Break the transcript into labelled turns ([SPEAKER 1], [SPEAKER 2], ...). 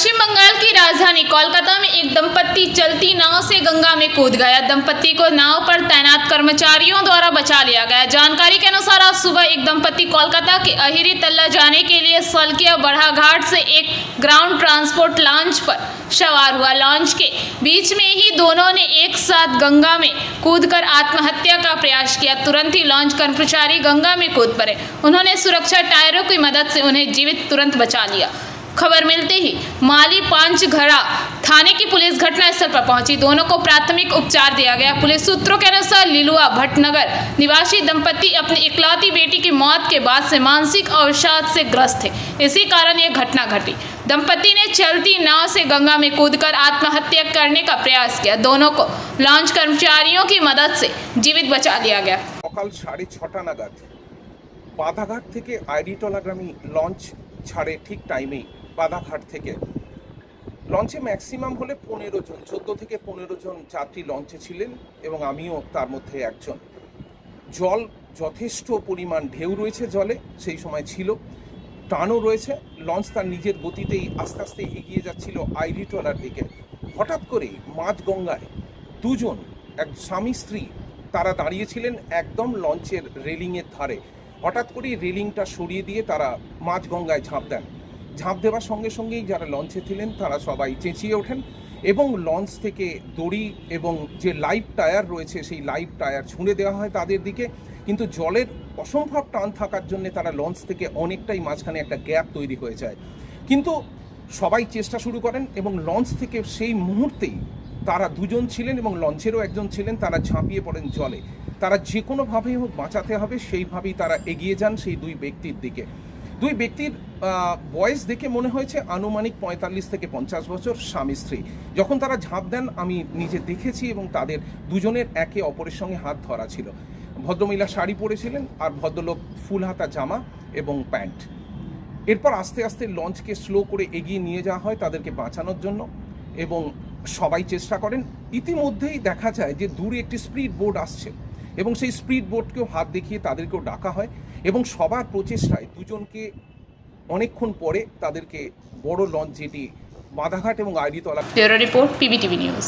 [SPEAKER 1] पश्चिम बंगाल की राजधानी कोलकाता में एक दंपत्ति चलती नाव से गंगा में कूद गया। दंपत्ति को नाव पर तैनात कर्मचारियों द्वारा बचा लिया गया। जानकारी के अनुसार आज सुबह एक दंपत्ति कोलकाता के अहिरी तल्ला जाने के लिए सलकिया बड़ा घाट से एक ग्राउंड ट्रांसपोर्ट लॉन्च पर सवार हुआ। लॉन्च के बीच में ही दोनों ने एक साथ गंगा में कूदकर आत्महत्या का प्रयास किया। तुरंत ही लॉन्च कर्मचारी गंगा में कूद पड़े। उन्होंने सुरक्षा टायरों की मदद से उन्हें जीवित तुरंत बचा लिया। खबर मिलते ही माली पांचघड़ा थाने की पुलिस घटनास्थल पर पहुंची। दोनों को प्राथमिक उपचार दिया गया। पुलिस सूत्रों के अनुसार लिलुआ भटनगर निवासी दंपत्ति अपनी इकलौती बेटी की मौत के बाद से मानसिक अवसाद से ग्रस्त थे। इसी कारण यह घटना घटी। दंपत्ति ने चलती नाव से गंगा में कूदकर आत्महत्या करने का प्रयास किया। दोनों को लॉन्च कर्मचारियों की मदद से जीवित बचा लिया गया।
[SPEAKER 2] সকাল 6:30 নাগাদ বাধাঘাট থেকে আইরিটলাগামী লঞ্চ ছাড়ে ঠিক টাইমেই বাধাঘাট থেকে লঞ্চে ম্যাক্সিমাম হলে 15 জন 14 থেকে 15 জন যাত্রী লঞ্চে ছিলেন এবং আমিও তার মধ্যে একজন। জল যথেষ্ট পরিমাণ ঢেউ রয়েছে, জলে সেই সময় ছিল, টানও রয়েছে। লঞ্চ তার নিজের গতিতেই আস্তে আস্তে এগিয়ে যাচ্ছিল আইরিটলার দিকে। হঠাৎ করে মাঝগঙ্গায় দুজন, এক স্বামী স্ত্রী, তারা দাঁড়িয়েছিলেন একদম লঞ্চের রেলিংয়ের ধারে। হঠাৎ করেই রেলিংটা সরিয়ে দিয়ে তারা মাঝগঙ্গায় ঝাঁপ দেন। ঝাঁপ দেওয়ার সঙ্গে সঙ্গেই যারা লঞ্চে ছিলেন তারা সবাই চেঁচিয়ে ওঠেন এবং লঞ্চ থেকে দড়ি এবং যে লাইভ টায়ার রয়েছে সেই লাইভ টায়ার ছুঁড়ে দেওয়া হয় তাদের দিকে। কিন্তু জলের অসম্ভব টান থাকার জন্য তারা লঞ্চ থেকে অনেকটাই মাঝখানে একটা গ্যাপ তৈরি হয়ে যায়। কিন্তু সবাই চেষ্টা শুরু করেন এবং লঞ্চ থেকে সেই মুহূর্তেই তারা দুজন ছিলেন এবং লঞ্চেরও একজন ছিলেন, তারা ঝাঁপিয়ে পড়েন জলে। তারা যে কোনোভাবেই হোক বাঁচাতে হবে সেইভাবেই তারা এগিয়ে যান সেই দুই ব্যক্তির দিকে। দুই ব্যক্তির বয়স দেখে মনে হয়েছে আনুমানিক 45 থেকে 50 বছর, স্বামী স্ত্রী। যখন তারা ঝাঁপ দেন আমি নিজে দেখেছি এবং তাদের দুজনের একে অপরের সঙ্গে হাত ধরা ছিল। ভদ্রমহিলা শাড়ি পরেছিলেন আর ভদ্রলোক ফুল হাতা জামা এবং প্যান্ট। এরপর আস্তে আস্তে লঞ্চকে স্লো করে এগিয়ে নিয়ে যাওয়া হয় তাদেরকে বাঁচানোর জন্য এবং সবাই চেষ্টা করেন। ইতিমধ্যেই দেখা যায় যে দূরে একটি স্পিড বোট আসছে এবং সেই স্পিড বোটকেও হাত দেখিয়ে তাদেরকেও ডাকা হয় এবং সবার প্রচেষ্টায় দুজনকে অনেকক্ষণ পরে তাদেরকে বড় লঞ্চ যেটি বাধাঘাট এবং Airitala.
[SPEAKER 1] Bureau report, PBTV news.